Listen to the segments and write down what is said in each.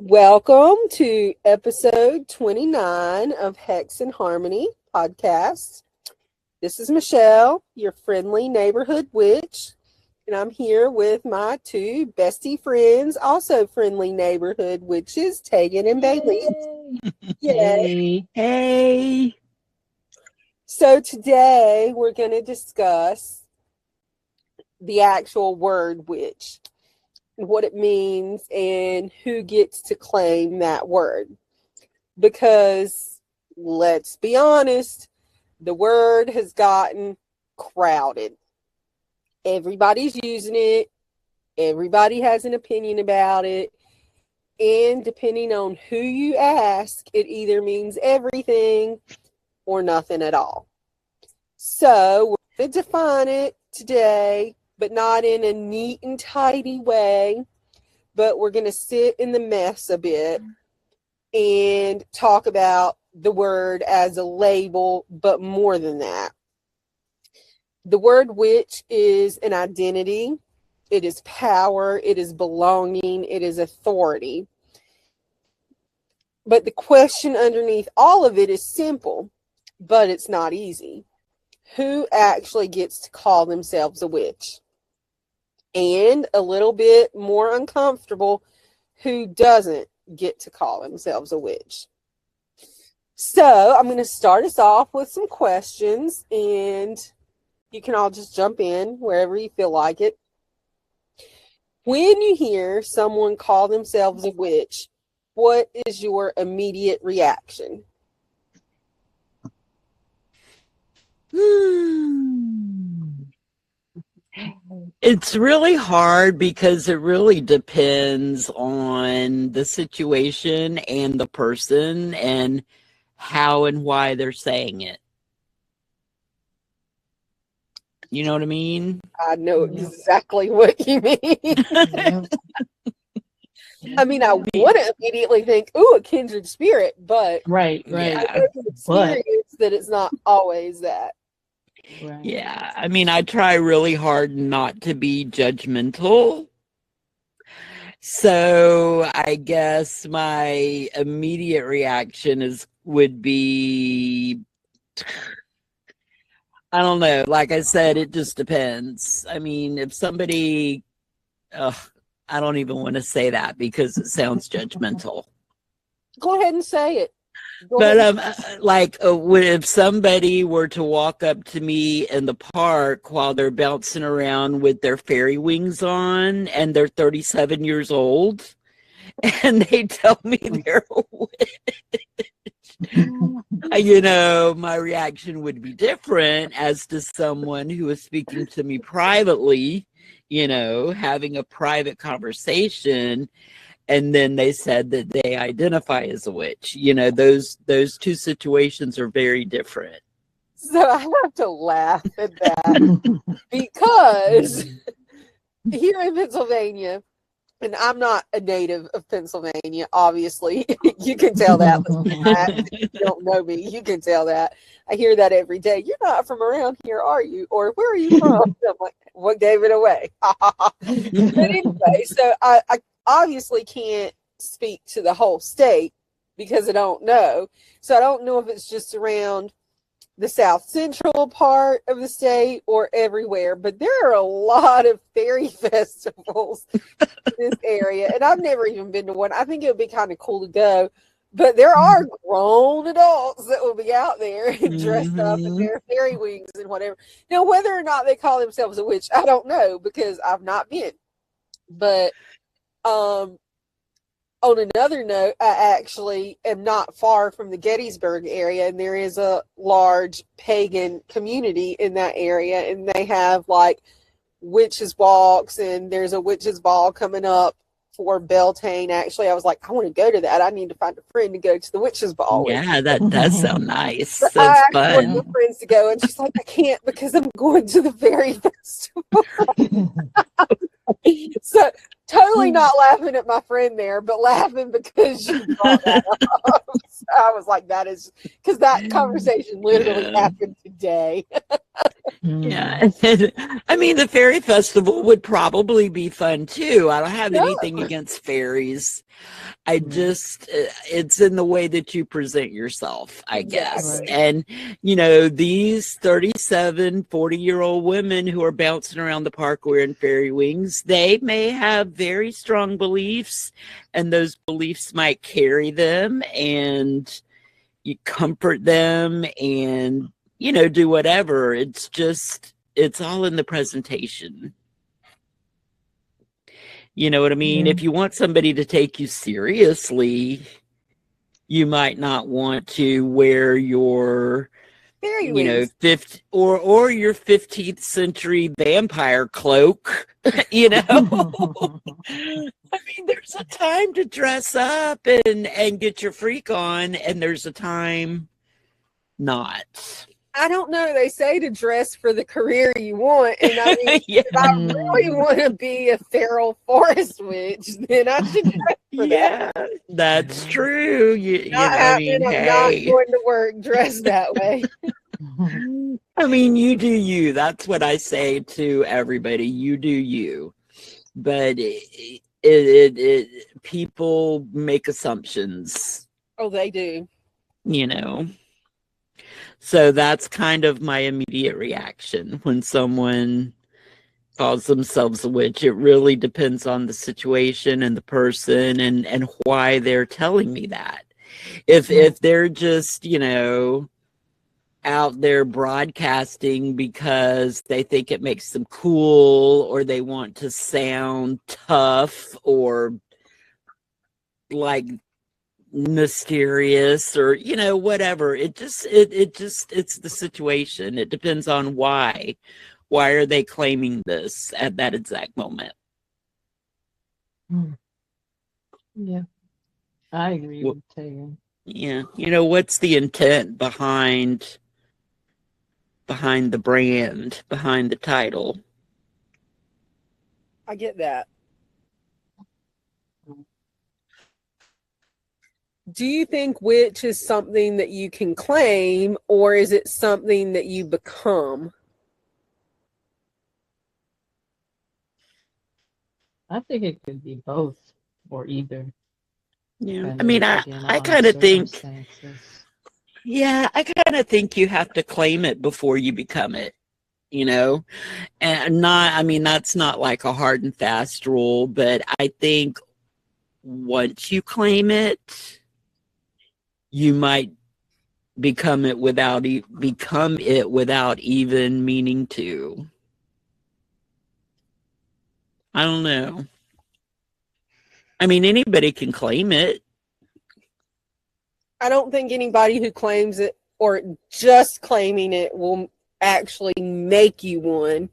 Welcome to episode 29 of Hex and Harmony podcast. This is Michelle, your friendly neighborhood witch, and I'm here with my two bestie friends, also friendly neighborhood witches, Tegan and Bailey. Yay. Hey. So today we're going to discuss the actual word witch, what it means, and who gets to claim that word. Because, let's be honest, the word has gotten crowded. Everybody's using it. Everybody has an opinion about it. And depending on who you ask, it either means everything or nothing at all. So, we're going to define it today, but not in a neat and tidy way. But we're going to sit in the mess a bit and talk about the word as a label, but more than that. The word witch is an identity. It is power. It is belonging. It is authority. But the question underneath all of it is simple, but it's not easy. Who actually gets to call themselves a witch? And a little bit more uncomfortable, who doesn't get to call themselves a witch? So I'm going to start us off with some questions, and you can all just jump in wherever you feel like it. When you hear someone call themselves a witch, what is your immediate reaction? It's really hard because it really depends on the situation and the person and how and why they're saying it. You know what I mean? I know exactly what you mean. I mean, I wouldn't immediately think, "Ooh, a kindred spirit," but right. I know from experience that it's not always that. Right. Yeah, I mean, I try really hard not to be judgmental. So I guess my immediate reaction would be, I don't know. Like I said, it just depends. I mean, if somebody, I don't even want to say that because it sounds judgmental. Go ahead and say it. But if somebody were to walk up to me in the park while they're bouncing around with their fairy wings on and they're 37 years old and they tell me they're a witch, my reaction would be different as to someone who is speaking to me privately, having a private conversation. And then they said that they identify as a witch. Those two situations are very different. So I have to laugh at that because here in Pennsylvania, and I'm not a native of Pennsylvania, obviously. You can tell that. If you don't know me, you can tell that. I hear that every day. You're not from around here, are you? Or where are you from? I'm like, what gave it away? But anyway, so I obviously can't speak to the whole state because I don't know. So I don't know if it's just around the south central part of the state or everywhere, but there are a lot of fairy festivals in this area, and I've never even been to one. I think it would be kind of cool to go, but there are grown adults that will be out there dressed up in their fairy wings and whatever. Now, whether or not they call themselves a witch, I don't know because I've not been. But on another note, I actually am not far from the Gettysburg area, and there is a large pagan community in that area, and they have like witches walks, and there's a witches ball coming up for Beltane. Actually, I was like, I want to go to that. I need to find a friend to go to the witches ball with. Yeah, that does sound nice. That's I fun. want my friends to go, and she's like, I can't because I'm going to the fairy festival. So totally not laughing at my friend there, but laughing because you brought that up. So I was like, that is because that conversation literally happened today. Yeah. I mean, the fairy festival would probably be fun too. I don't have Yeah. anything against fairies. I just, it's in the way that you present yourself, I guess. Exactly. And, you know, these 37, 40-year-old women who are bouncing around the park wearing fairy wings, they may have very strong beliefs, and those beliefs might carry them, and you comfort them and, you know, do whatever. It's just, it's all in the presentation. You know what I mean? Yeah. If you want somebody to take you seriously, you might not want to wear your, Fairy you know, wings. fifth or your 15th century vampire cloak, you know. I mean, there's a time to dress up and get your freak on, and there's a time not. I don't know. They say to dress for the career you want, and I mean, Yeah. if I really want to be a feral forest witch, then I should dress for that. Yeah, that's true. You Not know, I happening. mean, I'm not hey. going to work dressed that way. I mean, you do you. That's what I say to everybody. You do you. But people make assumptions, Oh, they do. you know. So that's kind of my immediate reaction when someone calls themselves a witch. It really depends on the situation and the person and why they're telling me that. If they're just, you know, out there broadcasting because they think it makes them cool, or they want to sound tough or like mysterious, or, you know, whatever, it's the situation. It depends on why are they claiming this at that exact moment. Yeah, I agree Well, with Taylor. yeah, you know, what's the intent behind the brand, behind the title? I get that. Do you think witch is something that you can claim, or is it something that you become? I think it could be both or either, Yeah, I mean, depending again I on the kind of think, circumstances. yeah, I kind of think you have to claim it before you become it, you know? And not, I mean, that's not like a hard and fast rule, but I think once you claim it, you might become it without even meaning to. I don't know. I mean, anybody can claim it. I don't think anybody who claims it or just claiming it will actually make you one,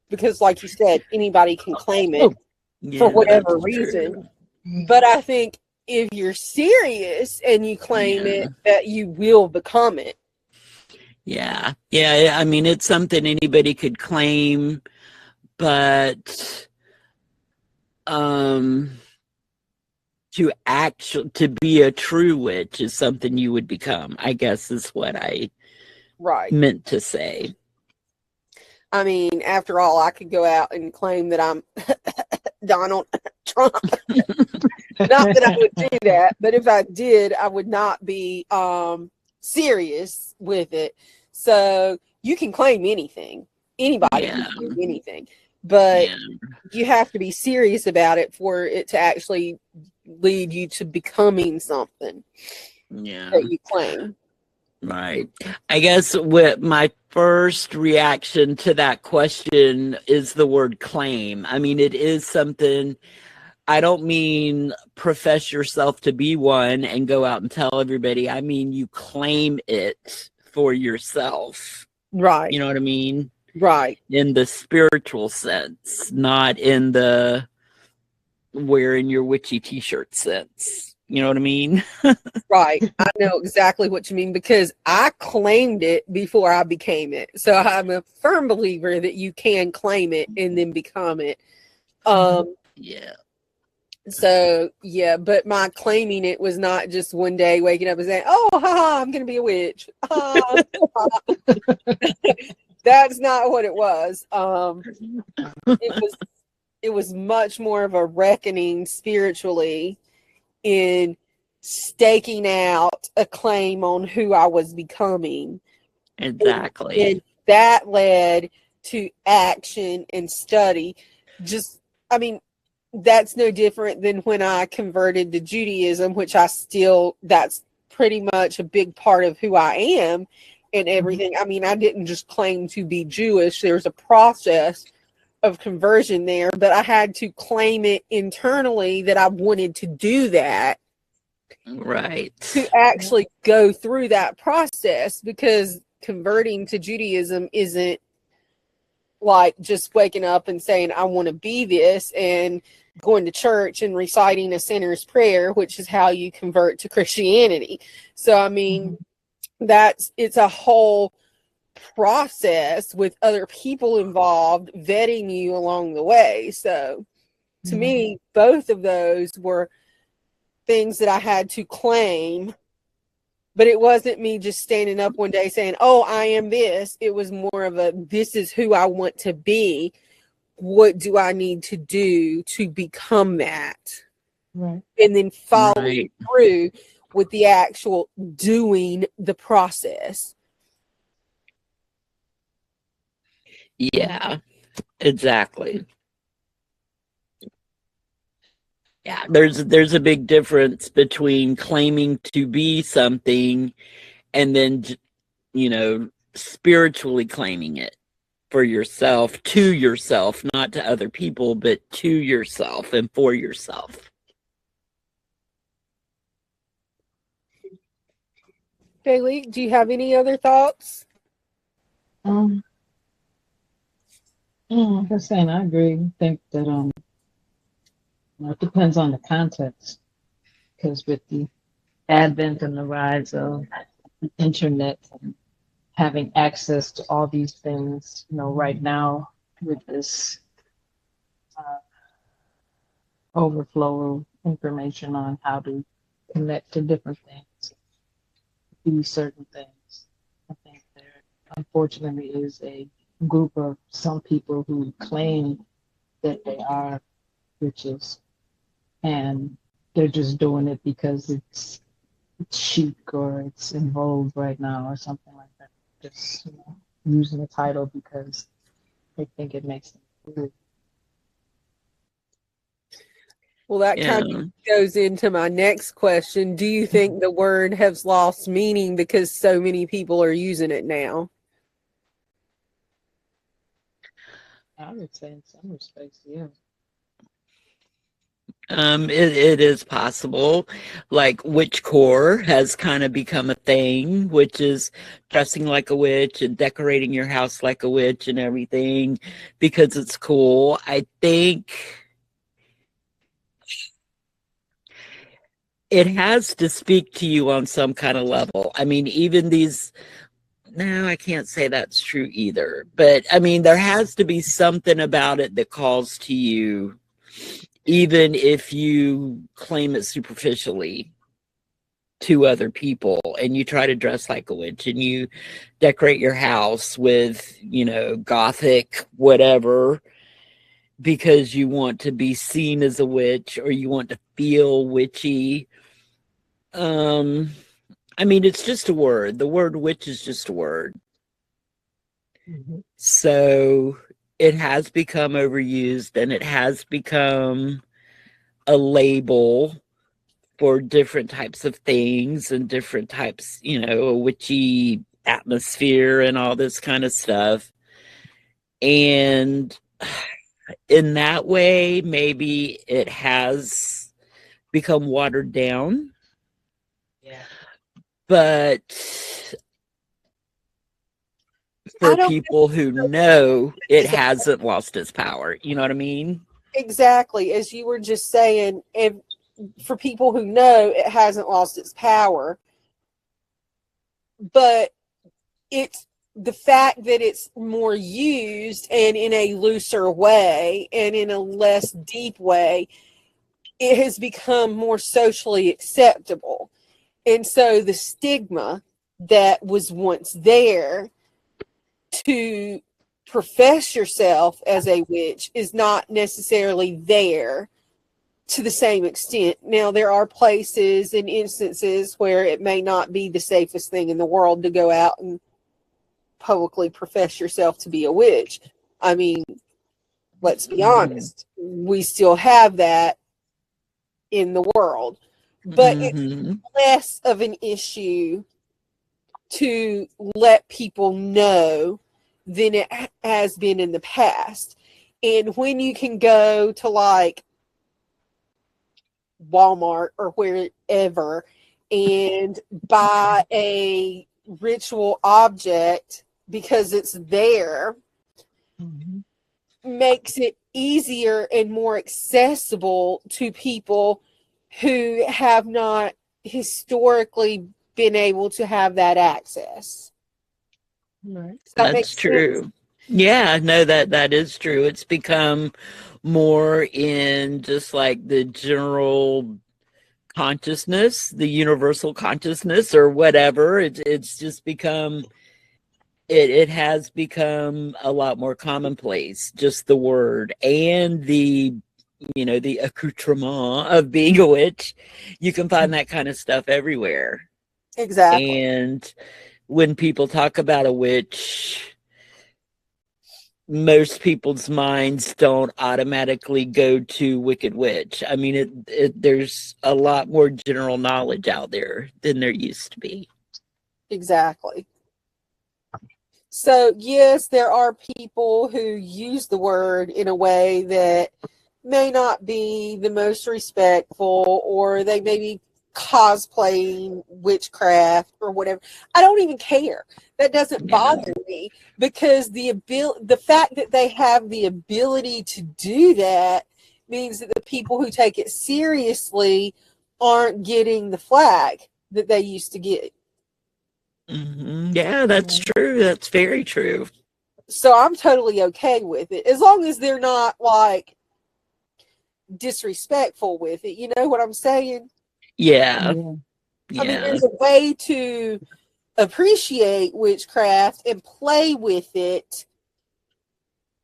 because, like you said, anybody can claim it for Yeah, whatever that's reason. true. But I think if you're serious and you claim Yeah. it, that you will become it. Yeah. Yeah. I mean, it's something anybody could claim, but to be a true witch is something you would become, I guess, is what I Right. meant to say. I mean, after all, I could go out and claim that I'm Donald Trump. Not that I would do that, but if I did, I would not be serious with it. So you can claim anything. Anybody can claim anything. But you have to be serious about it for it to actually lead you to becoming something that you claim. Right. I guess what my first reaction to that question is the word claim. I mean, it is something. I don't mean profess yourself to be one and go out and tell everybody. I mean, you claim it for yourself. Right. You know what I mean? Right. In the spiritual sense, not in the wearing your witchy t-shirt sense. You know what I mean? Right. I know exactly what you mean, because I claimed it before I became it. So I'm a firm believer that you can claim it and then become it. Yeah. So yeah, but my claiming it was not just one day waking up and saying, "Oh, haha, I'm gonna be a witch." That's not what it was. It was it was much more of a reckoning spiritually in staking out a claim on who I was becoming. Exactly. And that led to action and study. Just, I mean, that's no different than when I converted to Judaism, which that's pretty much a big part of who I am and everything. I mean, I didn't just claim to be Jewish. There's a process of conversion there, but I had to claim it internally that I wanted to do that Right. to actually go through that process, because converting to Judaism isn't like just waking up and saying, I want to be this, and going to church and reciting a sinner's prayer, which is how you convert to Christianity. So, I mean, it's a whole process with other people involved vetting you along the way. So, to me, both of those were things that I had to claim. But it wasn't me just standing up one day saying, oh, I am this. It was more of a, this is who I want to be. What do I need to do to become that? Right. And then following through with the actual doing the process. Yeah, exactly. Yeah, there's a big difference between claiming to be something and then, spiritually claiming it for yourself, to yourself, not to other people, but to yourself and for yourself. Bailey, do you have any other thoughts? Like I was saying, I agree. I think that it depends on the context, because with the advent and the rise of the internet and having access to all these things, right now with this overflow of information on how to connect to different things, do certain things, I think there unfortunately is a group of some people who claim that they are witches, and they're just doing it because it's chic or it's in vogue right now or something like that. Just using the title because they think it makes them cool. Well, that kind of goes into my next question. Do you think the word has lost meaning because so many people are using it now? I would say in some respects, yeah. It is possible. Like witchcore has kind of become a thing, which is dressing like a witch and decorating your house like a witch and everything because it's cool. I think it has to speak to you on some kind of level. I mean, even these, no, I can't say that's true either. But I mean, there has to be something about it that calls to you, even if you claim it superficially to other people and you try to dress like a witch and you decorate your house with, gothic whatever because you want to be seen as a witch or you want to feel witchy. I mean, it's just a word. The word witch is just a word. So it has become overused and it has become a label for different types of things and different types, a witchy atmosphere and all this kind of stuff. And in that way, maybe it has become watered down. Yeah. But for people who know, it hasn't lost its power. You know what I mean? Exactly. As you were just saying, for people who know, it hasn't lost its power. But it's the fact that it's more used and in a looser way and in a less deep way, it has become more socially acceptable. And so the stigma that was once there to profess yourself as a witch is not necessarily there to the same extent. Now, there are places and instances where it may not be the safest thing in the world to go out and publicly profess yourself to be a witch. I mean, let's be honest, we still have that in the world, but it's less of an issue to let people know than it has been in the past. And when you can go to like Walmart or wherever and buy a ritual object because it's there, makes it easier and more accessible to people who have not historically been able to have that access. Right. That's true. Yeah, no, that is true. It's become more in just like the general consciousness, the universal consciousness or whatever. It's just become it has become a lot more commonplace, just the word and the the accoutrement of being a witch. You can find that kind of stuff everywhere. Exactly. And when people talk about a witch, most people's minds don't automatically go to Wicked Witch. I mean, there's a lot more general knowledge out there than there used to be. Exactly. So, yes, there are people who use the word in a way that may not be the most respectful, or they may be cosplaying witchcraft or whatever. I don't even care. That doesn't bother me, because the fact that they have the ability to do that means that the people who take it seriously aren't getting the flack that they used to get. Yeah, that's true. That's very true. So I'm totally okay with it, as long as they're not like disrespectful with it. You know what I'm saying? Yeah. I mean, there's a way to appreciate witchcraft and play with it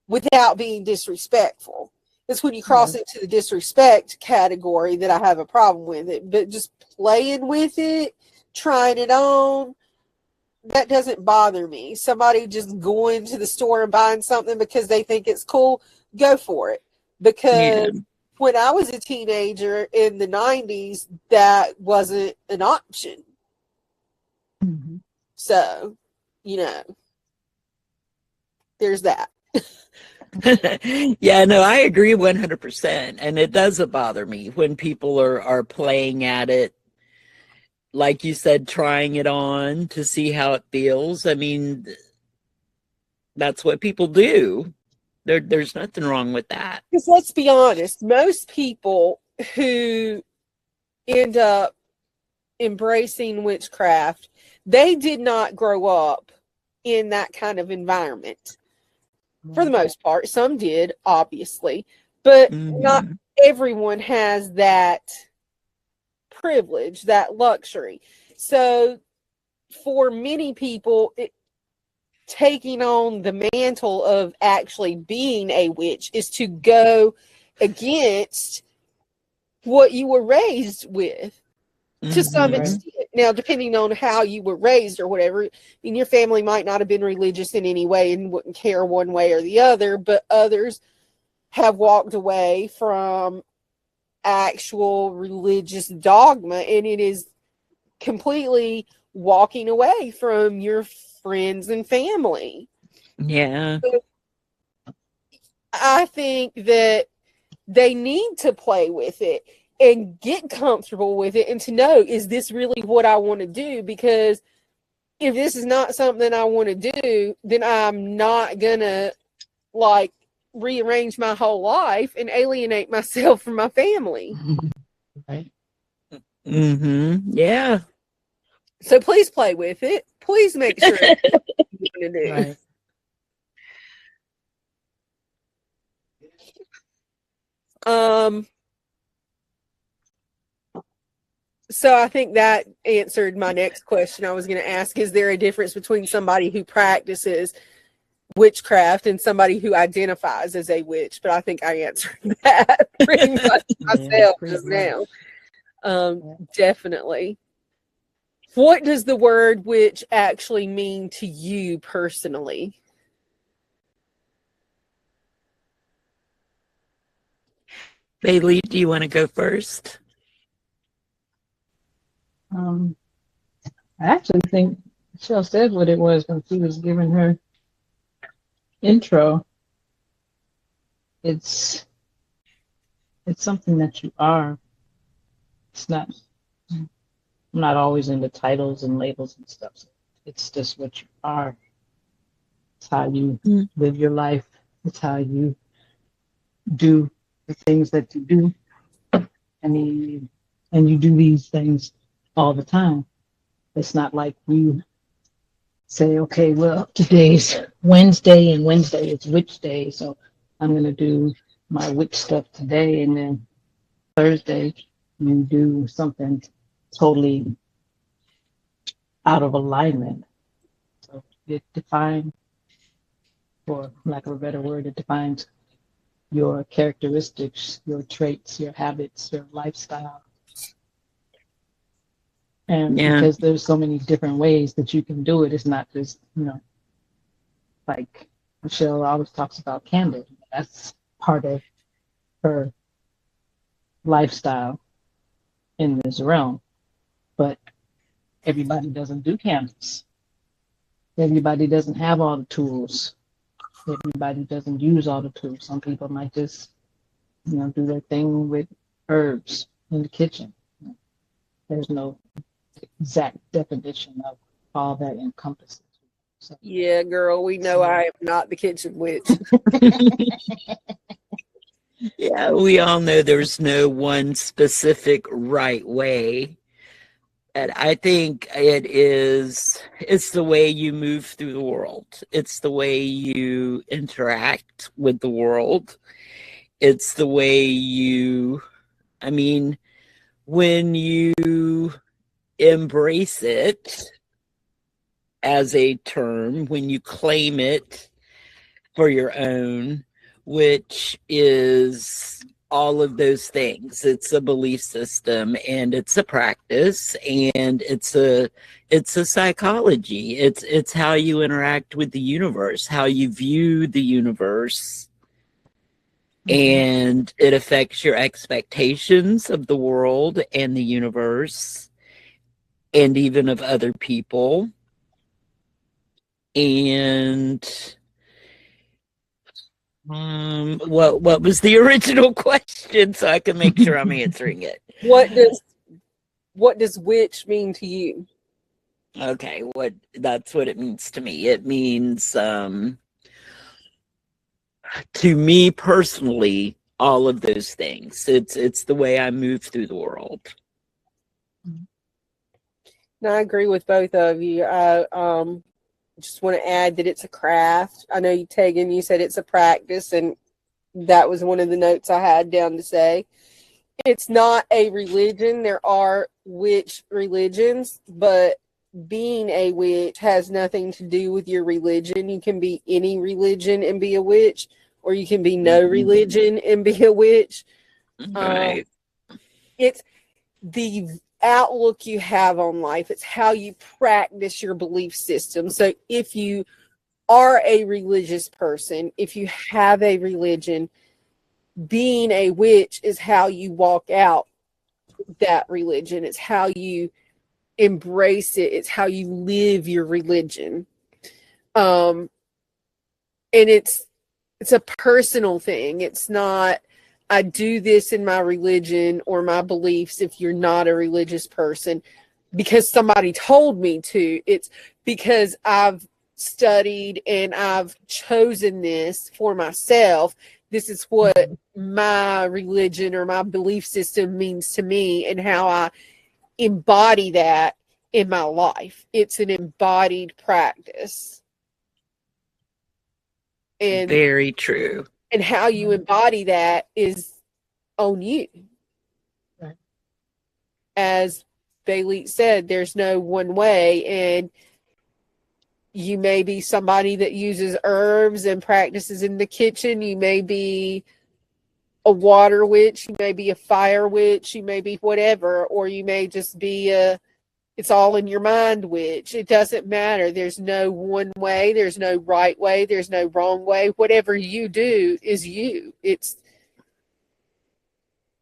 without being disrespectful. It's when you cross into the disrespect category that I have a problem with it. But just playing with it, trying it on, that doesn't bother me. Somebody just going to the store and buying something because they think it's cool, go for it. Because when I was a teenager in the 90s, that wasn't an option. So, there's that. Yeah, no, I agree 100%. And it doesn't bother me when people are playing at it, like you said, trying it on to see how it feels. I mean, that's what people do. There's nothing wrong with that. Because let's be honest, most people who end up embracing witchcraft, they did not grow up in that kind of environment. For the most part, some did, obviously, but not everyone has that privilege, that luxury. So for many people, taking on the mantle of actually being a witch is to go against what you were raised with, to some extent. Now, depending on how you were raised or whatever, I mean, your family might not have been religious in any way and wouldn't care one way or the other, but others have walked away from actual religious dogma, and it is completely walking away from your friends and family. Yeah. So I think that they need to play with it and get comfortable with it, and to know, is this really what I want to do? Because if this is not something I want to do, then I'm not gonna like rearrange my whole life and alienate myself from my family. Right. Yeah. So please play with it. Please make sure it's what you want to do. Right. So I think that answered my next question. I was going to ask, is there a difference between somebody who practices witchcraft and somebody who identifies as a witch, but I think I answered that pretty much myself pretty just much. now. Definitely. What does the word witch actually mean to you personally? Bailey, do you want to go first? I actually think Michelle said what it was when she was giving her intro. It's something that you are. It's not. I'm not always into titles and labels and stuff. It's just what you are. It's how you live your life. It's how you do the things that you do, and you do these things all the time. It's not like you say, okay, well, today's Wednesday, and Wednesday is witch day, so I'm going to do my witch stuff today, and then Thursday you do something totally out of alignment. So it defines, for lack of a better word, it defines your characteristics, your traits, your habits, your lifestyle. And because there's so many different ways that you can do it, it's not just, like Michelle always talks about candle. That's part of her lifestyle in this realm. But everybody doesn't do candles. Everybody doesn't have all the tools. Everybody doesn't use all the tools. Some people might just, do their thing with herbs in the kitchen. There's no exact definition of all that encompasses. So. Yeah, girl, we know I am not the kitchen witch. Yeah, we all know there's no one specific right way. And I think it's the way you move through the world. It's the way you interact with the world. It's the way when you embrace it as a term, when you claim it for your own, which is all of those things. It's a belief system, and it's a practice, and it's a psychology. It's how you interact with the universe, how you view the universe, and it affects your expectations of the world and the universe, and even of other people. And what was the original question, so I can make sure I'm answering it? What does witch mean to you? Okay, that's what it means to me. It means to me personally, all of those things. It's the way I move through the world. No, I agree with both of you. I just want to add that it's a craft. I know you, Tegan, you said it's a practice, and that was one of the notes I had down to say. It's not a religion. There are witch religions, but being a witch has nothing to do with your religion. You can be any religion and be a witch, or you can be no religion and be a witch. Right. It's the outlook you have on life. It's how you practice your belief system. So if you are a religious person, if you have a religion, being a witch is how you walk out that religion. It's how you embrace it. It's how you live your religion. And it's a personal thing. It's not, I do this in my religion or my beliefs if you're not a religious person because somebody told me to. It's because I've studied and I've chosen this for myself. This is what my religion or my belief system means to me and how I embody that in my life. It's an embodied practice. And very true. And how you embody that is on you. Right. As Bailey said, there's no one way. And You may be somebody that uses herbs and practices in the kitchen. You may be a water witch. You may be a fire witch. You may be whatever. Or you may just be it's all in your mind witch. It doesn't matter. There's no one way. There's no right way. There's no wrong way. Whatever you do is you. It's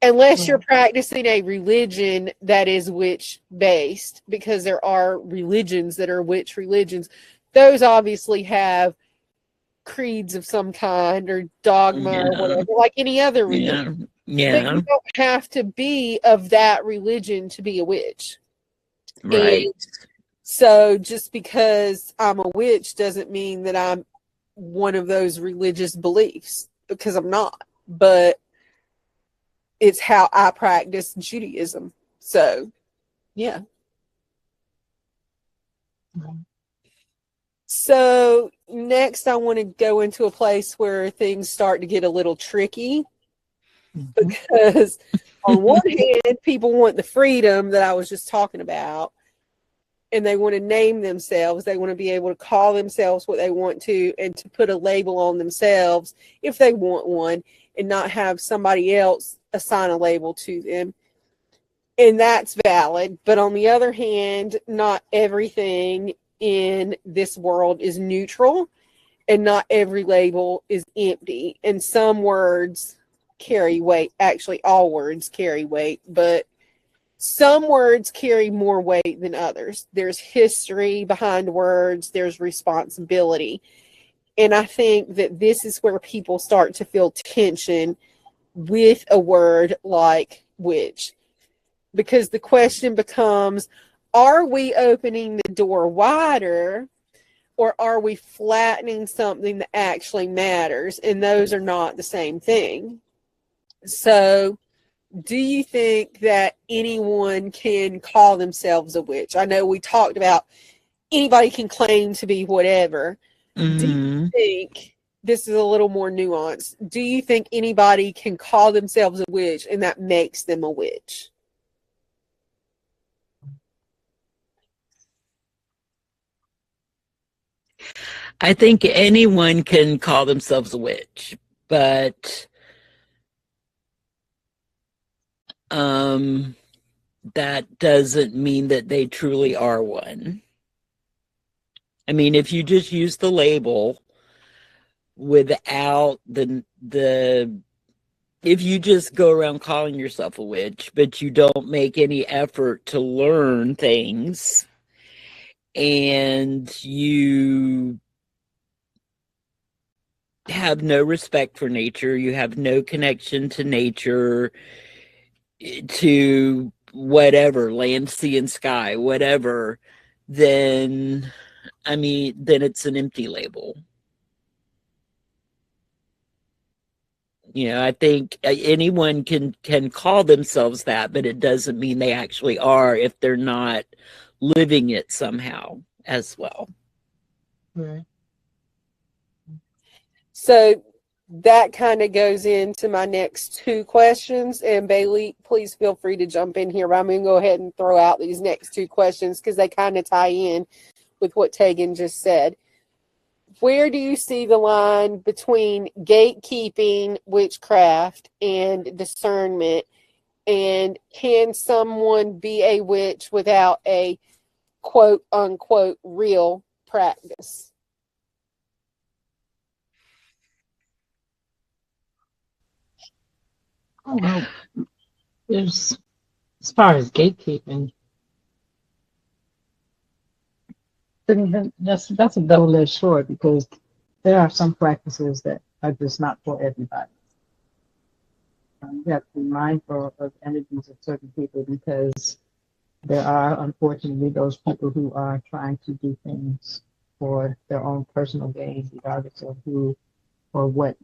unless you're practicing a religion that is witch based, because there are religions that are witch religions. Those obviously have creeds of some kind or dogma or whatever, like any other religion. But you don't have to be of that religion to be a witch. Right. And so just because I'm a witch doesn't mean that I'm one of those religious beliefs, because I'm not. But it's how I practice Judaism. So, yeah. So, next I want to go into a place where things start to get a little tricky, because on one hand, people want the freedom that I was just talking about, and they want to name themselves. They want to be able to call themselves what they want to, and to put a label on themselves if they want one, and not have somebody else assign a label to them. And that's valid. But on the other hand, not everything in this world is neutral, and not every label is empty. And some words carry weight. Actually, all words carry weight, but some words carry more weight than others. There's history behind words, there's responsibility. And I think that this is where people start to feel tension with a word like witch. Because the question becomes, are we opening the door wider, or are we flattening something that actually matters? And those are not the same thing. So, do you think that anyone can call themselves a witch? I know we talked about anybody can claim to be whatever. Do you think, this is a little more nuanced, do you think anybody can call themselves a witch and that makes them a witch? I think anyone can call themselves a witch, but that doesn't mean that they truly are one. I mean, if you just use the label without if you just go around calling yourself a witch, but you don't make any effort to learn things, and you have no respect for nature, you have no connection to nature, to whatever, land, sea, and sky, whatever, then, I mean, then it's an empty label. You know, I think anyone can call themselves that, but it doesn't mean they actually are if they're not living it somehow as well. Right. So that kind of goes into my next two questions. And Bailey, please feel free to jump in here. But I'm going to go ahead and throw out these next two questions because they kind of tie in with what Tegan just said. Where do you see the line between gatekeeping, witchcraft, and discernment? And can someone be a witch without a quote unquote real practice? Oh, well, there's, as far as gatekeeping, then that's a double-edged sword, because there are some practices that are just not for everybody. You have to be mindful of energies of certain people, because there are unfortunately those people who are trying to do things for their own personal gain, regardless of who or what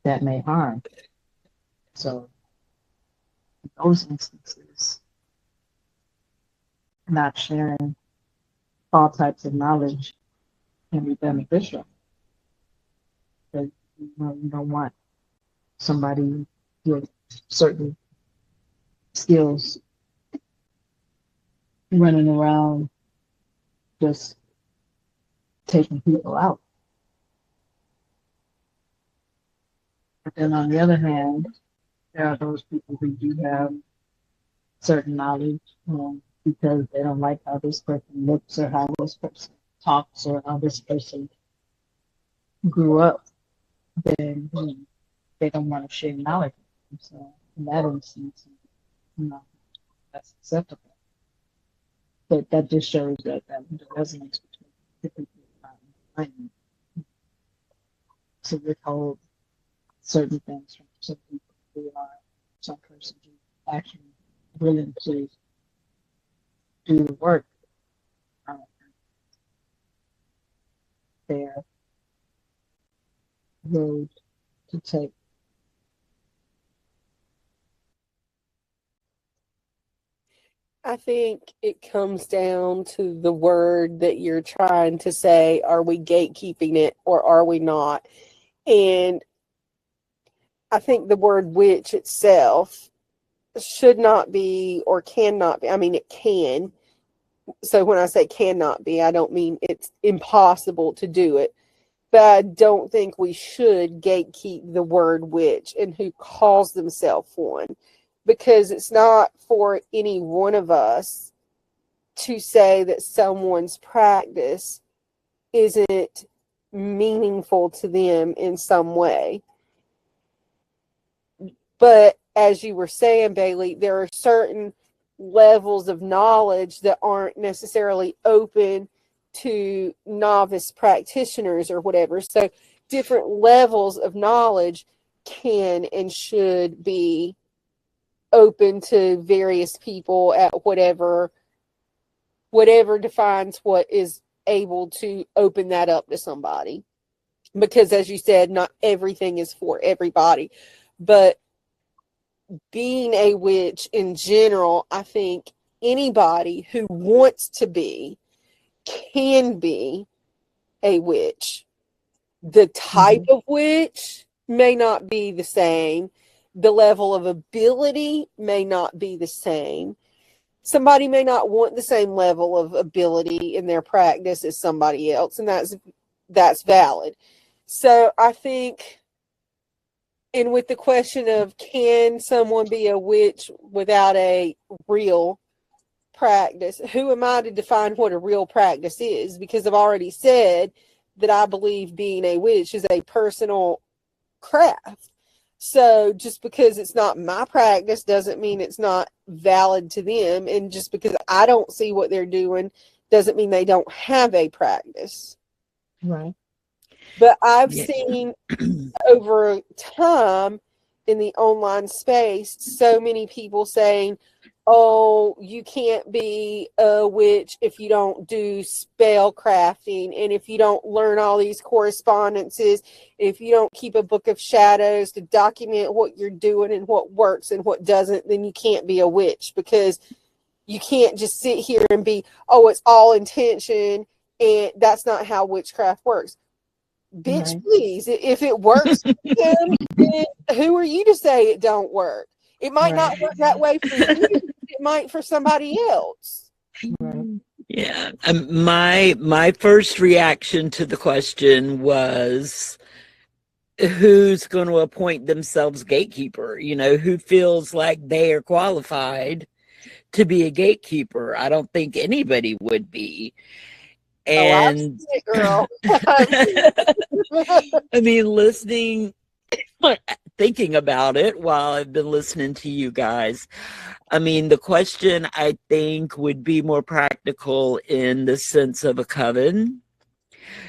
that may harm. So in those instances, not sharing all types of knowledge can be beneficial. Because you don't want somebody with certain skills running around just taking people out. But then on the other hand, there are those people who do have certain knowledge, because they don't like how this person looks or how this person talks or how this person grew up, then they don't want to share knowledge with them. So in that instance, that's acceptable. But that just shows that the resonance between different people to withhold certain things from some people who are some person who actually willing to do the work. Their road to take. I think it comes down to the word that you're trying to say. Are we gatekeeping it or are we not? And I think the word witch itself should not be or cannot be. I mean, it can. So when I say cannot be, I don't mean it's impossible to do it. But I don't think we should gatekeep the word witch and who calls themselves one, because it's not for any one of us to say that someone's practice isn't meaningful to them in some way. But as you were saying, Bailey, there are certain levels of knowledge that aren't necessarily open to novice practitioners or whatever. So different levels of knowledge can and should be open to various people at whatever defines what is able to open that up to somebody. Because as you said, not everything is for everybody. But being a witch in general, I think anybody who wants to be can be a witch. The type of witch may not be the same. The level of ability may not be the same. Somebody may not want the same level of ability in their practice as somebody else, and that's valid. So I think, and with the question of can someone be a witch without a real practice, who am I to define what a real practice is? Because I've already said that I believe being a witch is a personal craft. So just because it's not my practice doesn't mean it's not valid to them. And just because I don't see what they're doing doesn't mean they don't have a practice. Right. But I've seen over time in the online space so many people saying, oh, you can't be a witch if you don't do spell crafting, and if you don't learn all these correspondences, if you don't keep a book of shadows to document what you're doing and what works and what doesn't, then you can't be a witch, because you can't just sit here and be, oh, it's all intention, and that's not how witchcraft works. Bitch, Right. please, if it works for them, then who are you to say it don't work? It might not work that way for you. It might for somebody else. Right. Yeah. My first reaction to the question was, who's going to appoint themselves gatekeeper? Who feels like they are qualified to be a gatekeeper? I don't think anybody would be. And I've seen it, girl. I mean, thinking about it while I've been listening to you guys, I mean, the question I think would be more practical in the sense of a coven,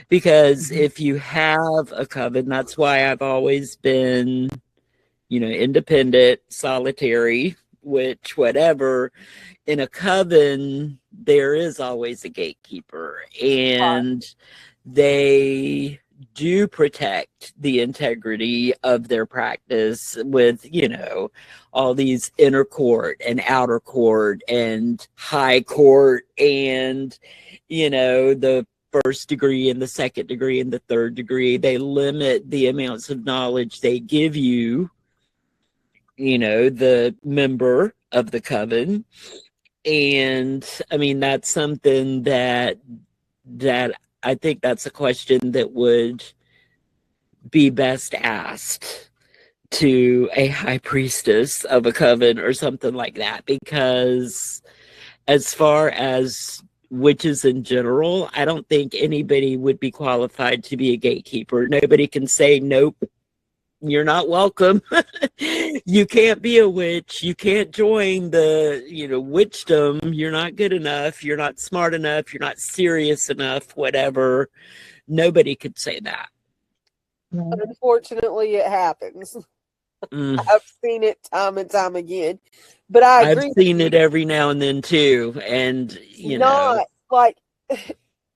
because if you have a coven, that's why I've always been, independent, solitary, which whatever. In a coven, there is always a gatekeeper, and they do protect the integrity of their practice with, all these inner court and outer court and high court and, the first degree and the second degree and the third degree. They limit the amounts of knowledge they give you, the member of the coven. And I mean, that's something that I think that's a question that would be best asked to a high priestess of a coven or something like that, because as far as witches in general, I don't think anybody would be qualified to be a gatekeeper. Nobody can say, nope, you're not welcome. You can't be a witch. You can't join the, witchdom. You're not good enough. You're not smart enough. You're not serious enough, whatever. Nobody could say that. Unfortunately, it happens. Mm. I've seen it time and time again. But I agree. I've seen it every now and then too. And, not like,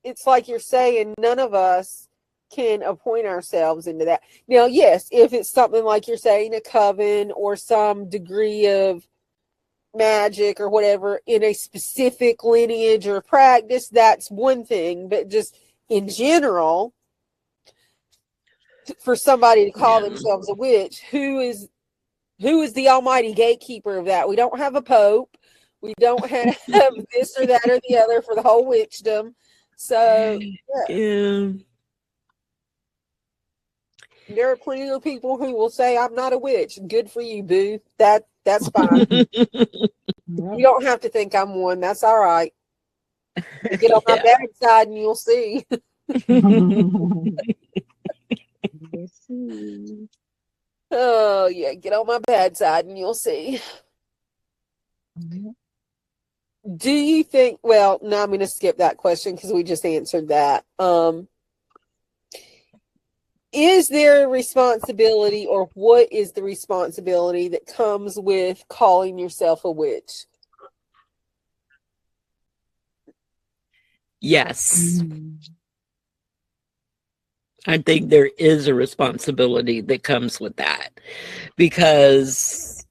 it's like you're saying, none of us can appoint ourselves into that. Now, yes, if it's something like you're saying, a coven or some degree of magic or whatever in a specific lineage or practice, that's one thing. But just in general, for somebody to call themselves a witch, who is the almighty gatekeeper of that? We don't have a pope. We don't have this or that or the other for the whole witchdom. So yeah. There are plenty of people who will say, I'm not a witch. Good for you, boo. That's fine. You don't have to think I'm one. That's all right. Get on my bad side and you'll see. Oh, yeah. Get on my bad side and you'll see. Do you think, well, no, I'm going to skip that question because we just answered that. Is there a responsibility, or what is the responsibility that comes with calling yourself a witch? Yes. I think there is a responsibility that comes with that, because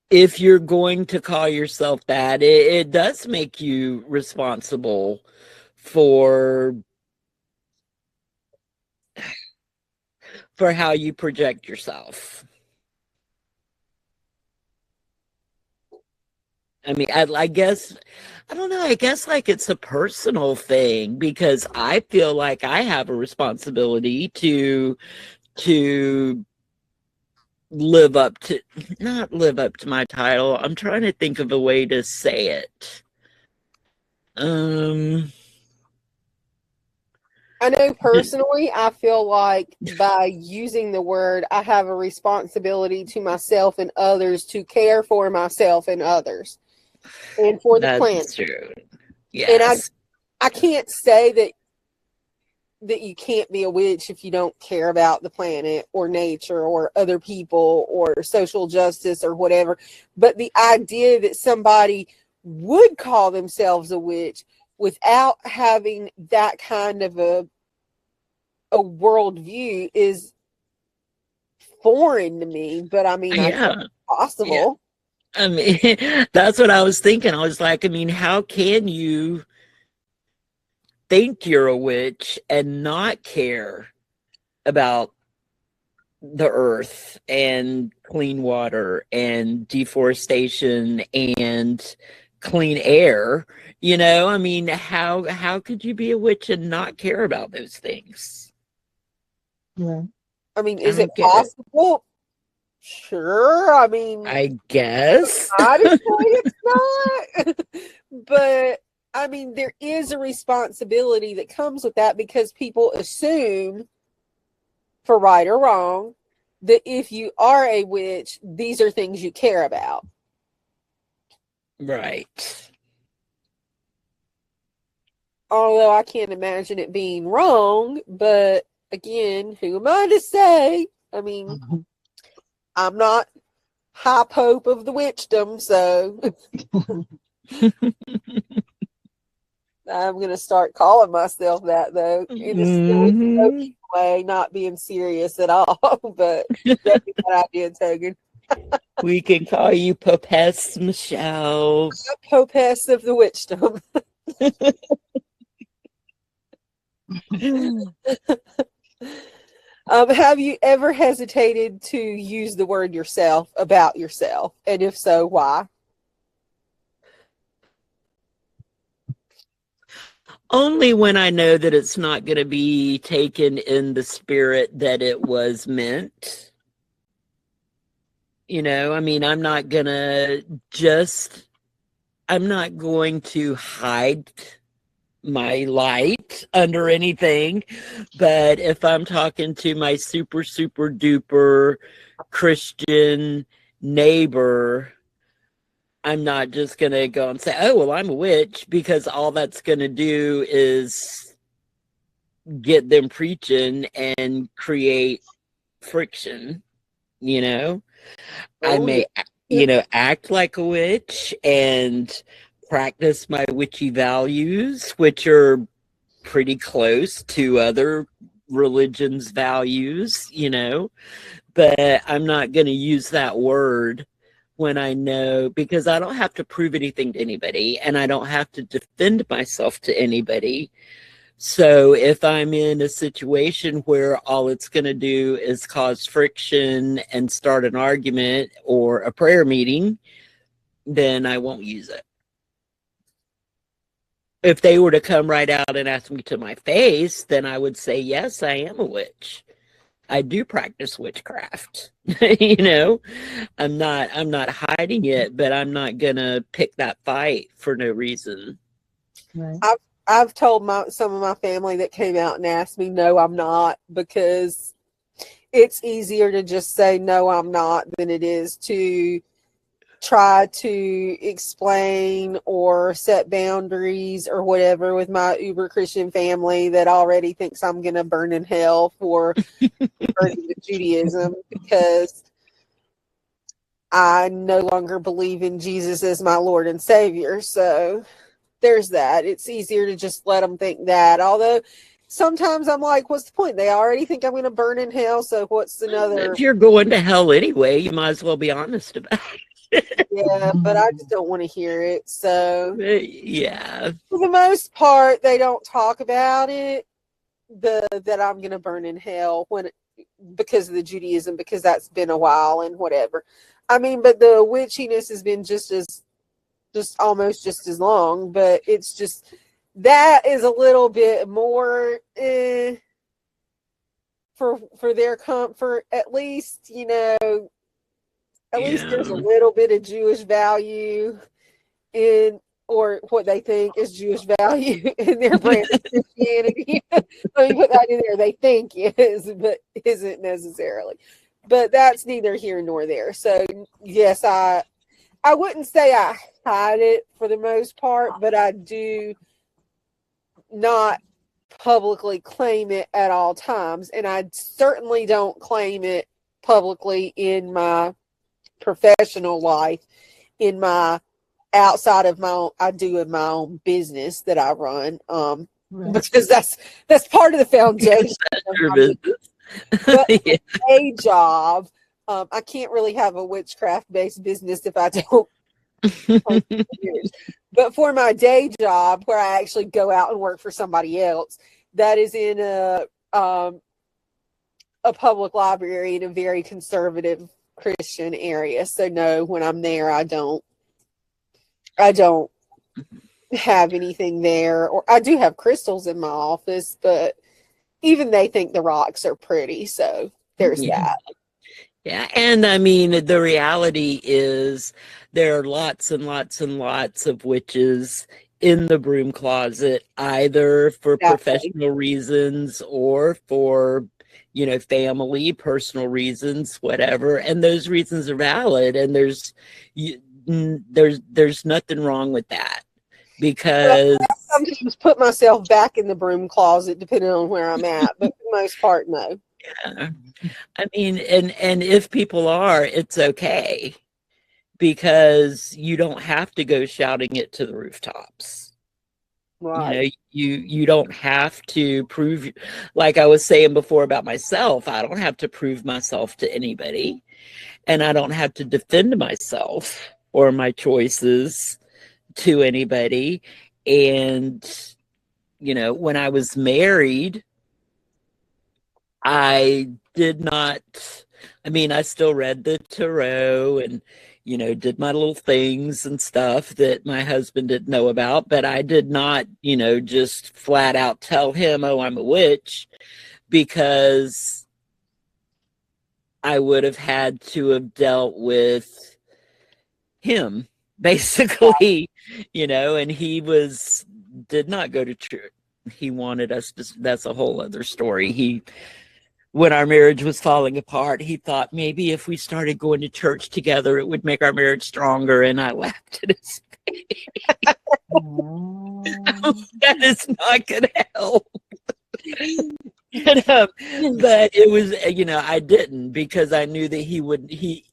if you're going to call yourself that, it does make you responsible for how you project yourself. I mean, I guess, I don't know, I guess like it's a personal thing, because I feel like I have a responsibility to live up to, not live up to my title. I'm trying to think of a way to say it. I know personally, I feel like by using the word, I have a responsibility to myself and others to care for myself and others and for the planet. That's true. Yes. And I can't say that you can't be a witch if you don't care about the planet or nature or other people or social justice or whatever. But the idea that somebody would call themselves a witch without having that kind of a worldview is foreign to me. But I mean, I think it's possible. Yeah. I mean, that's what I was thinking. I was like, I mean, how can you think you're a witch and not care about the earth and clean water and deforestation and clean air? I mean, how could you be a witch and not care about those things? Yeah. I mean, is it possible? Sure. I mean, I guess. It's not. But I mean, there is a responsibility that comes with that, because people assume, for right or wrong, that if you are a witch, these are things you care about. Right. Although I can't imagine it being wrong, but again, who am I to say? I mean, I'm not high pope of the witchdom, so I'm going to start calling myself that, though, in a silly, joking way, not being serious at all. But that's what I did, Togan. We can call you Popess Michelle. Popess of the witchdom. Have you ever hesitated to use the word yourself about yourself? And if so, why? Only when I know that it's not going to be taken in the spirit that it was meant. You know, I mean, I'm not going to hide my light under anything. But if I'm talking to my super, super duper Christian neighbor, I'm not just going to go and say, oh, well, I'm a witch, because all that's going to do is get them preaching and create friction, you know? I may, act like a witch and practice my witchy values, which are pretty close to other religions' values, but I'm not going to use that word when I know, because I don't have to prove anything to anybody and I don't have to defend myself to anybody. So if I'm in a situation where all it's going to do is cause friction and start an argument or a prayer meeting, then I won't use it. If they were to come right out and ask me to my face, then I would say, yes, I am a witch. I do practice witchcraft. I'm not hiding it, but I'm not gonna pick that fight for no reason. Right. I've told some of my family that came out and asked me, no, I'm not, because it's easier to just say, no, I'm not, than it is to try to explain or set boundaries or whatever with my uber Christian family that already thinks I'm going to burn in hell for converting to Judaism, because I no longer believe in Jesus as my Lord and Savior. So there's that. It's easier to just let them think that. Although sometimes I'm like, what's the point? They already think I'm going to burn in hell. So what's another? If you're going to hell anyway, you might as well be honest about it. Yeah, but I just don't want to hear it. So yeah, for the most part, they don't talk about it. That I'm going to burn in hell because of the Judaism, because that's been a while and whatever. I mean, but the witchiness has been just almost just as long, but it's just that is a little bit more for their comfort, at least, at least there's a little bit of Jewish value in, or what they think is Jewish value in their brand of Christianity. Let me put that in there. They think is, but isn't necessarily. But that's neither here nor there. So yes, I wouldn't say I hide it for the most part, but I do not publicly claim it at all times. And I certainly don't claim it publicly in my professional life, in my outside of my own, I do in my own business that I run, because that's part of the foundation of my business. But yeah. A job, I can't really have a witchcraft based business if I don't. But for my day job, where I actually go out and work for somebody else, that is in a public library in a very conservative Christian area. So no, when I'm there, I don't have anything there. Or I do have crystals in my office, but even they think the rocks are pretty. So there's that. Yeah. And I mean, the reality is there are lots and lots and lots of witches in the broom closet, either for professional reasons or for, family, personal reasons, whatever. And those reasons are valid. And there's nothing wrong with that, because I sometimes put myself back in the broom closet depending on where I'm at, but for the most part, no. Yeah. I mean, and if people are, it's okay, because you don't have to go shouting it to the rooftops. Right. You don't have to prove, like I was saying before about myself, I don't have to prove myself to anybody, and I don't have to defend myself or my choices to anybody. And, when I was married, I did not, I mean, I still read the tarot and, did my little things and stuff that my husband didn't know about, but I did not, just flat out tell him, oh, I'm a witch, because I would have had to have dealt with him, basically, and he did not go to church. He wanted us to, that's a whole other story. When our marriage was falling apart, he thought maybe if we started going to church together, it would make our marriage stronger. And I laughed at his face. That is not going to help. But it was, I didn't, because I knew that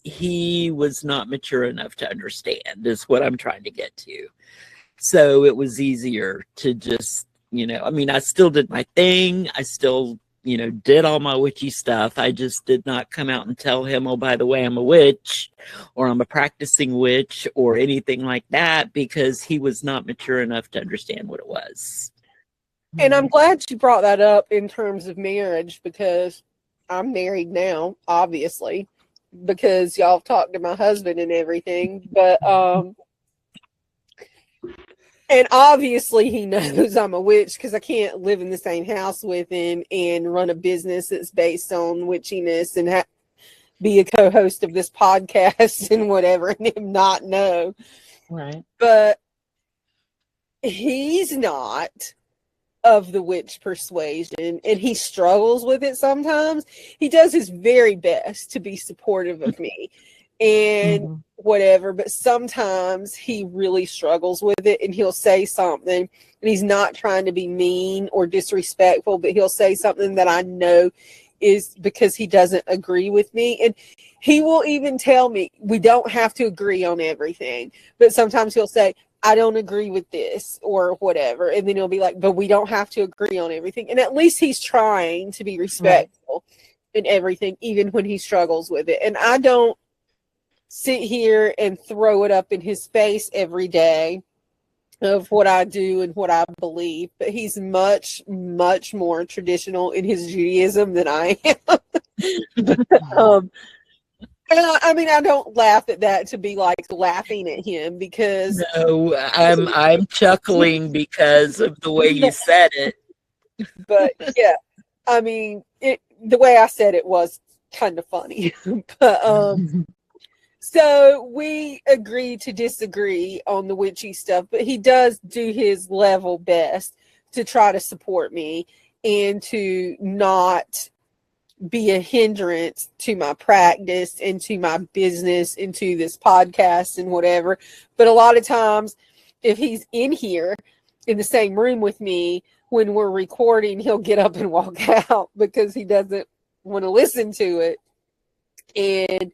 he was not mature enough to understand, is what I'm trying to get to. So it was easier to just, I still did my thing. I still, did all my witchy stuff. I just did not come out and tell him, oh, by the way, I'm a witch, or I'm a practicing witch, or anything like that, because he was not mature enough to understand what it was. And I'm glad you brought that up in terms of marriage, because I'm married now, obviously, because y'all talked to my husband and everything. But and obviously he knows I'm a witch, because I can't live in the same house with him and run a business that's based on witchiness and be a co-host of this podcast and whatever, and him not know. Right. But he's not of the witch persuasion, and he struggles with it sometimes. He does his very best to be supportive of me and whatever, but sometimes he really struggles with it, and he'll say something, and he's not trying to be mean or disrespectful, but he'll say something that I know is because he doesn't agree with me. And he will even tell me, we don't have to agree on everything, but sometimes he'll say, I don't agree with this or whatever. And then he'll be like, but we don't have to agree on everything. And at least he's trying to be respectful in everything, even when he struggles with it. And I don't sit here and throw it up in his face every day of what I do and what I believe. But he's much, much more traditional in his Judaism than I am. I don't laugh at that to be like laughing at him, because no, I'm chuckling because of the way you said it. But yeah, the way I said it was kind of funny. But so we agree to disagree on the witchy stuff, but he does do his level best to try to support me and to not be a hindrance to my practice and to my business and to this podcast and whatever. But a lot of times, if he's in here in the same room with me when we're recording, he'll get up and walk out because he doesn't want to listen to it. And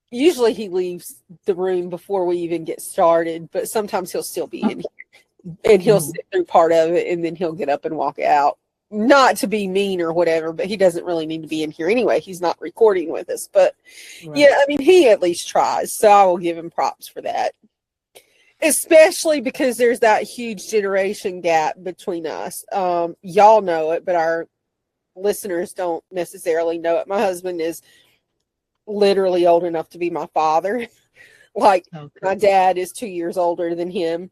usually he leaves the room before we even get started, but sometimes he'll still be in here, and he'll sit through part of it, and then he'll get up and walk out. Not to be mean or whatever, but he doesn't really need to be in here anyway. He's not recording with us. But yeah, he at least tries. So I will give him props for that. Especially because there's that huge generation gap between us. Y'all know it, but our listeners don't necessarily know it. My husband is literally old enough to be my father. My dad is 2 years older than him.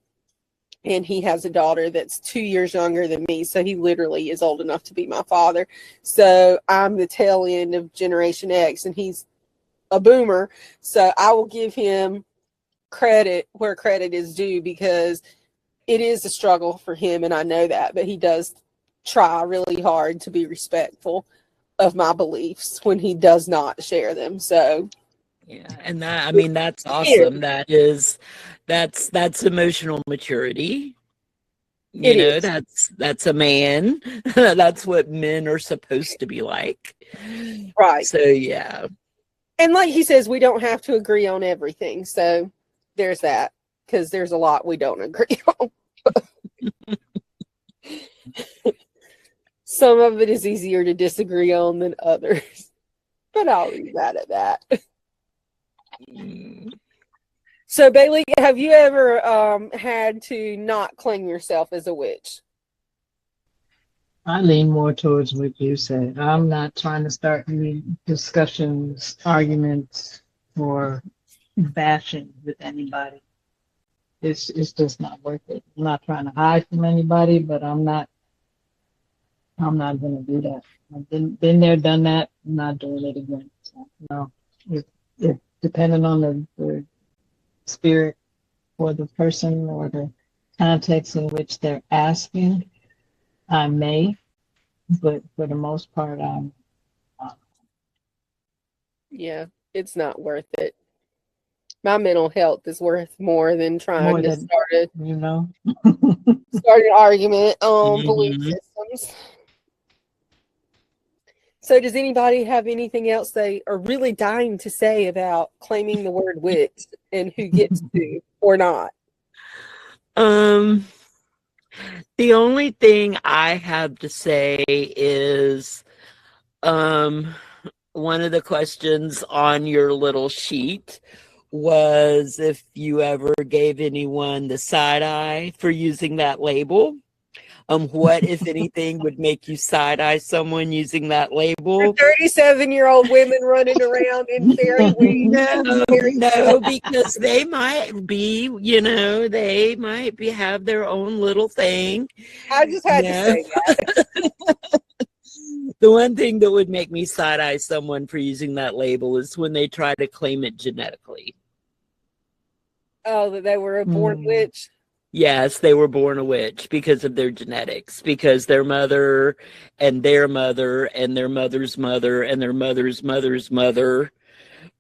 And he has a daughter that's 2 years younger than me. So he literally is old enough to be my father. So I'm the tail end of Generation X, and he's a boomer. So I will give him credit where credit is due, because it is a struggle for him, and I know that. But he does try really hard to be respectful of my beliefs when he does not share them. So yeah, and that's awesome. That's emotional maturity. That's a man. That's what men are supposed to be like. Right. So yeah. And like he says, we don't have to agree on everything. So there's that, because there's a lot we don't agree on. Some of it is easier to disagree on than others. But I'll leave that at that. So, Bailey, have you ever had to not claim yourself as a witch? I lean more towards what you said. I'm not trying to start any discussions, arguments, or bashing with anybody. It's just not worth it. I'm not trying to hide from anybody, but I'm not gonna do that. I've been there, done that. I'm not doing it again. So, no, if depending on the spirit or the person or the context in which they're asking, I may, but for the most part, I'm Yeah, it's not worth it. My mental health is worth more than more trying to than start a you know. start an argument on belief Mhm. systems. So, does anybody have anything else they are really dying to say about claiming the word witch and who gets to or not? Um, the only thing I have to say is, um, one of the questions on your little sheet was if you ever gave anyone the side eye for using that label. What, if anything, would make you side eye someone using that label? 37-year-old women running around in fairy wings. No, because they might be, they might be have their own little thing. I just had to No. say that. The one thing that would make me side eye someone for using that label is when they try to claim it genetically. Oh, that they were a born witch. Yes, they were born a witch because of their genetics, because their mother and their mother and their mother's mother and their mother's mother's mother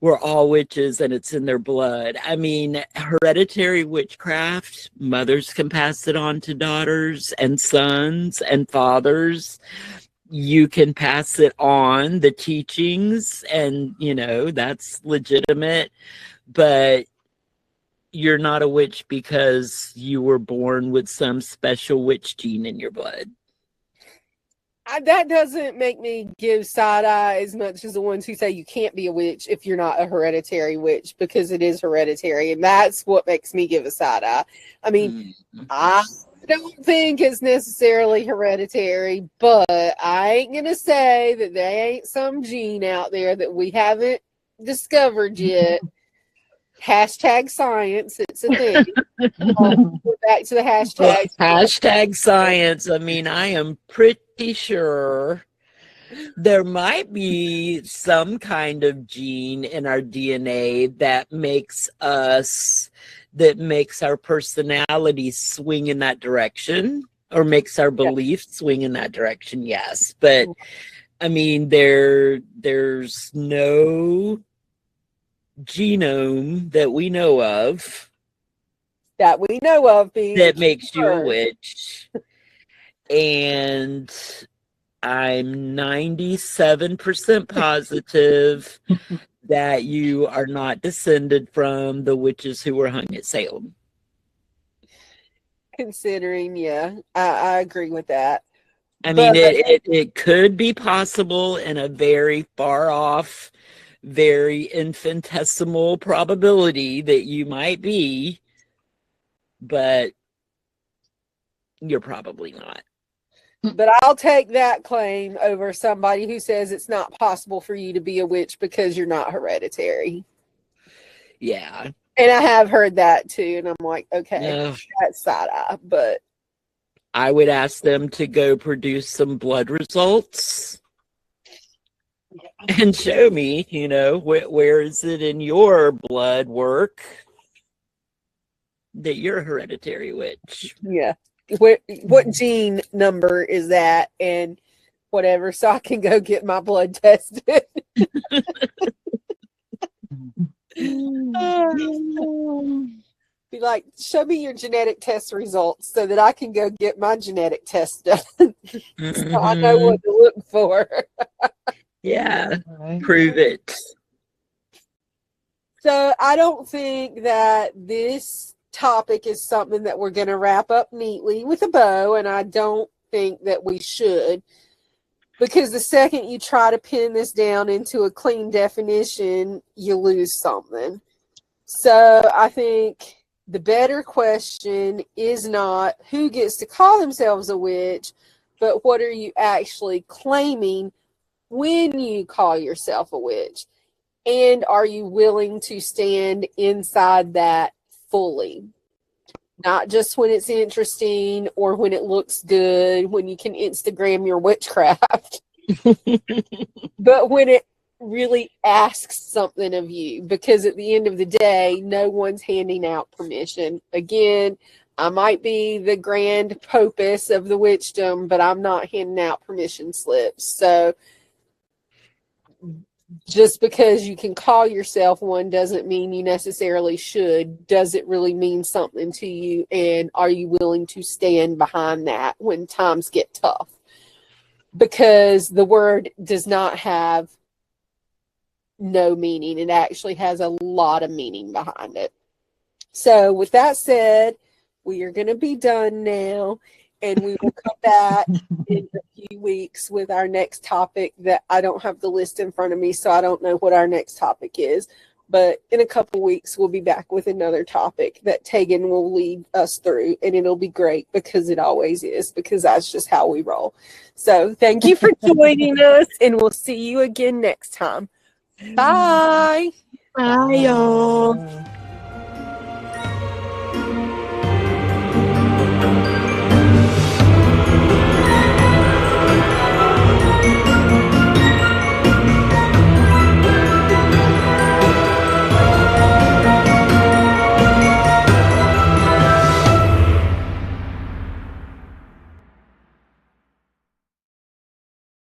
were all witches and it's in their blood. I mean, hereditary witchcraft, mothers can pass it on to daughters and sons and fathers. You can pass it on, the teachings, and, that's legitimate. But you're not a witch because you were born with some special witch gene in your blood. That doesn't make me give side eye as much as the ones who say you can't be a witch if you're not a hereditary witch, because it is hereditary, and that's what makes me give a side eye. I mean, I don't think it's necessarily hereditary, but I ain't gonna say that there ain't some gene out there that we haven't discovered yet. Hashtag science, it's a thing. We're back to the hashtag. Hashtag science. I mean, I am pretty sure there might be some kind of gene in our DNA that makes our personality swing in that direction, or makes our beliefs swing in that direction. Yes. But I mean, there's no genome that we know of being that makes you a witch. And I'm 97% positive that you are not descended from the witches who were hung at Salem. Considering, yeah, I agree with that. I mean, it could be possible in a very far off, very infinitesimal probability that you might be, but you're probably not. But I'll take that claim over somebody who says it's not possible for you to be a witch because you're not hereditary. Yeah. And I have heard that too. And I'm like, okay, that's side eye. But I would ask them to go produce some blood results and show me, where is it in your blood work that you're a hereditary witch. Yeah. What gene number is that, and whatever, so I can go get my blood tested. Be like, show me your genetic test results so that I can go get my genetic test done. So I know what to look for. Yeah, prove it. So I don't think that this topic is something that we're going to wrap up neatly with a bow, and I don't think that we should, because the second you try to pin this down into a clean definition, you lose something. So I think the better question is not who gets to call themselves a witch, but what are you actually claiming when you call yourself a witch? And are you willing to stand inside that fully? Not just when it's interesting or when it looks good, when you can Instagram your witchcraft, but when it really asks something of you. Because at the end of the day, no one's handing out permission. Again, I might be the grand popus of the witchdom, but I'm not handing out permission slips. So just because you can call yourself one doesn't mean you necessarily should. Does it really mean something to you? And are you willing to stand behind that when times get tough? Because the word does not have no meaning. It actually has a lot of meaning behind it. So with that said, we are going to be done now, and we will come back in a few weeks with our next topic that I don't have the list in front of me, so I don't know what our next topic is. But in a couple weeks, we'll be back with another topic that Tegan will lead us through, and it'll be great because it always is, because that's just how we roll. So thank you for joining us, and we'll see you again next time. Bye. Bye, y'all. Bye.